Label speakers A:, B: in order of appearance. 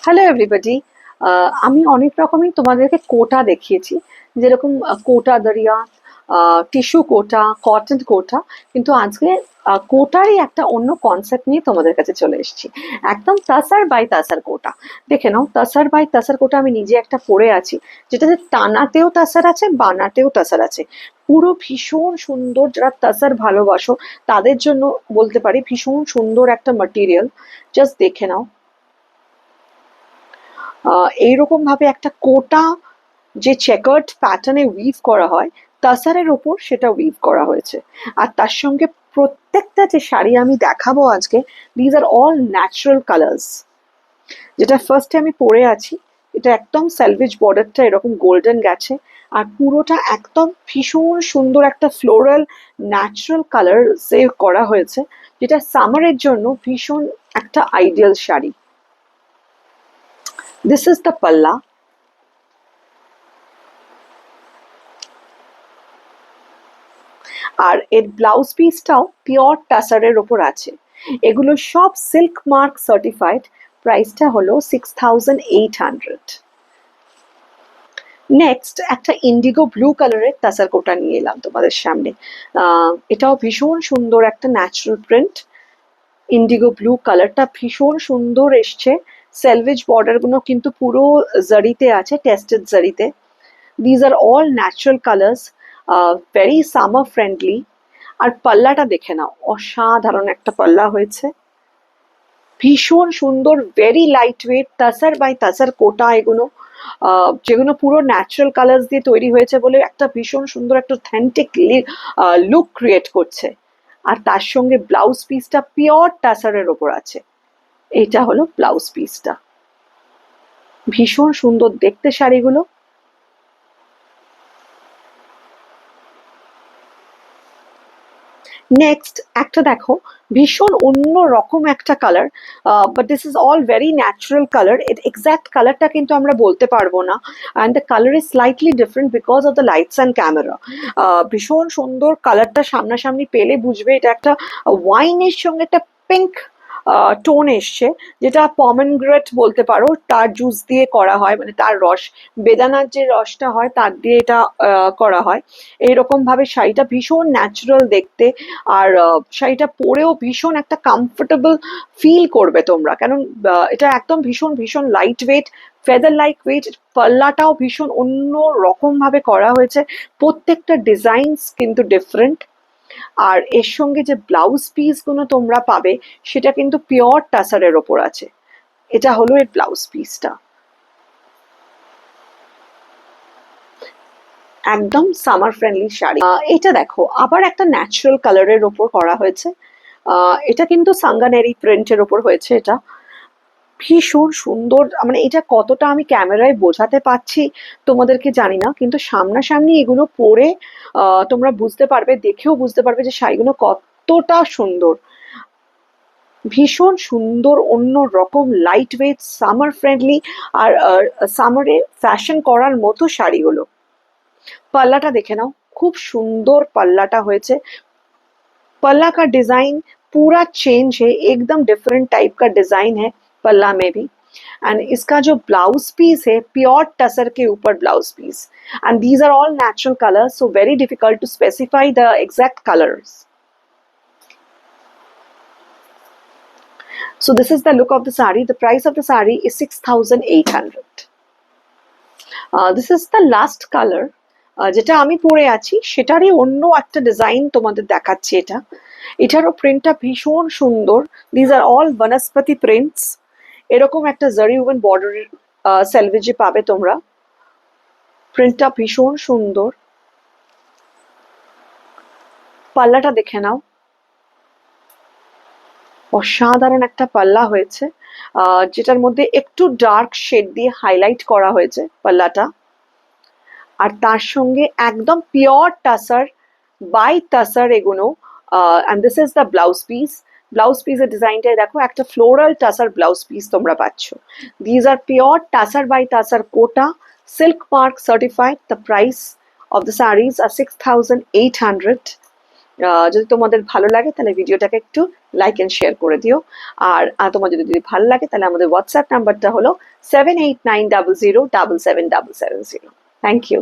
A: Hello everybody. আমি অনেক রকমের তোমাদেরকে কোটা দেখিয়েছি, যেরকম কোটা দরিয়া, টিস্যু কোটা, কটন কোটা। কিন্তু আজকে কোটারই একটা অন্য কনসেপ্ট নিয়ে তোমাদের কাছে চলে এসেছি। একদম তাসার বাই তাসার কোটা। দেখে নাও, তাসার বাই তাসার কোটা আমি নিজে একটা পরে আছি, যেটাতে টানাতেও তাসার আছে, বানাতেও তাসার আছে। পুরো ভীষণ সুন্দর, যারা তাসার ভালোবাসো তাদের জন্য বলতে পারি ভীষণ সুন্দর একটা মাটেরিয়াল। জাস্ট দেখে নাও, এইরকম ভাবে একটা কোটা যে চেকার্ড প্যাটার্নে উইভ করা হয়, তাসারের ওপর সেটা উইভ করা হয়েছে। আর তার সঙ্গে প্রত্যেকটা যে শাড়ি আমি দেখাবো আজকে, these are all natural colours. যেটা ফার্স্টে আমি পরে আছি, এটা একদম স্যালভেজ বর্ডারটা এরকম গোল্ডেন গেছে, আর পুরোটা একদম ভীষণ সুন্দর একটা ফ্লোরাল ন্যাচারাল কালার সেভ করা হয়েছে, যেটা সামারের জন্য ভীষণ একটা ideal sari. This is the পাল্লা। আর এর ব্লাউজ পিসটাও পিওর টাসারের ওপর আছে। এগুলো সব সিল্ক মার্ক সার্টিফাইড। প্রাইসটা হলো 6800। নেক্সট একটা ইন্ডিগো ব্লু কালারের তাসার কোটা নিয়ে এলাম তোমাদের সামনে। এটাও ভীষণ সুন্দর একটা ন্যাচারাল প্রিন্ট। ইন্ডিগো ব্লু কালারটা ভীষণ সুন্দর এসছে। সেলভেজ বর্ডার গুলো কিন্তু পুরো জারিতে আছে, টেস্টেড জারিতে। These are all natural colours, very summer friendly. আর পাল্লাটা দেখে নাও, অসাধারণ একটা পাল্লা হয়েছে, ভীষণ সুন্দর, very light weight, tussar by tussar kota এগুলো, যেগুলো পুরো ন্যাচারাল কালার্স দিয়ে তৈরি হয়েছে বলে একটা ভীষণ সুন্দর একটা অথেন্টিক লুক ক্রিয়েট করছে। আর তার সঙ্গে ব্লাউজ পিসটা পিওর টাসারের ওপর আছে। এটা হলো ব্লাউজ পিসটা, ভীষণ সুন্দর দেখতে শাড়িগুলো। নেক্সট একটা দেখো, ভীষণ অন্য রকম একটা colour, but this is all very natural colour. এর এক্স্যাক্ট কালারটা কিন্তু আমরা বলতে পারবো না, and the colour is slightly different because of the lights and camera. ভীষণ সুন্দর কালারটা, সামনাসামনি পেলে বুঝবে এটা একটা ওয়াইনের সঙ্গে একটা পিঙ্ক টোন এসছে, যেটা পমেনগ্রেট বলতে পারো, তার জুস দিয়ে করা হয়, মানে তার রস, বেদানার যে রসটা হয় তার দিয়ে এটা করা হয়। এইরকম ভাবে শাড়িটা ভীষণ ন্যাচারাল দেখতে, আর শাড়িটা পরেও ভীষণ একটা কমফোর্টেবল ফিল করবে তোমরা, কারণ এটা একদম ভীষণ ভীষণ light weight, feather like weight. পাল্লাটাও ভীষণ অন্য রকম ভাবে করা হয়েছে, প্রত্যেকটা ডিজাইনস কিন্তু ডিফারেন্ট। আর এর সঙ্গে যে ব্লাউজ পিস গুলো তোমরা পাবে, সেটা কিন্তু পিওর টাসারের ওপর আছে। এটা হলো এর ব্লাউজ পিসটা, একদম সামার ফ্রেন্ডলি শাড়ি। এটা দেখো, আবার একটা ন্যাচারাল কালারের ওপর করা হয়েছে। এটা কিন্তু সাঙ্গানেরি প্রিন্টের ওপর হয়েছে। এটা ভীষণ সুন্দর, মানে এটা কতটা আমি ক্যামেরায় বোঝাতে পারছি তোমাদেরকে জানি না, কিন্তু সামনাসামনি এগুলো পরে তোমরা বুঝতে পারবে, দেখেও বুঝতে পারবে যে শাড়িগুলো কতটা সুন্দর। ভীষণ সুন্দর, অন্য রকম, লাইট ওয়েট, সামার ফ্রেন্ডলি, আর সামারে ফ্যাশন করার মতো শাড়িগুলো। পাল্লাটা দেখে नाओ, खूब सुंदर पल्लाटा হয়েছে। पल्ला का डिजाइन पूरा चेंज है, एकदम डिफरेंट टाइप का डिजाइन है पल्ला में भी। एंड इसका जो ब्लाउज पीस है, प्योर टसर के ऊपर blouse piece, and these are all natural colours, so very difficult to specify the exact colours. So this is the look of the sari. The price of the sari is 6800. This is the last color. যেটা আমি পরে আছি সেটারই অন্য একটা design তোমাদের দেখাচ্ছি। এটারও প্রিন্টটা ভীষণ সুন্দর। These are all vanaspati prints. এরকম একটা জারি উবেন বর্ডারের সেলভেজে পাবে তোমরা। প্রিন্টটা ভীষণ সুন্দর। পাল্লাটা দেখে নাও, অসাধারণ একটা পাল্লা হয়েছে, যেটার মধ্যে একটু ডার্ক শেড দিয়ে হাইলাইট করা হয়েছে পাল্লাটা। আর তার সঙ্গে একদম পিওর টাসার বাই টাসার এগুলো। And this is the blouse piece. Blouse পিসের ডিজাইনটাই দেখো, একটা ফ্লোরাল টাসার ব্লাউজ পিস তোমরা পাচ্ছ। These are pure tussar by tussar kota, silk mark certified. The price of the saris are 6800। যদি তোমাদের ভালো লাগে তাহলে ভিডিওটাকে একটু লাইক অ্যান্ড শেয়ার করে দিও। আর তোমার যদি ভালো লাগে তাহলে আমাদের হোয়াটসঅ্যাপ নাম্বারটা হলো 7890077770। Thank you.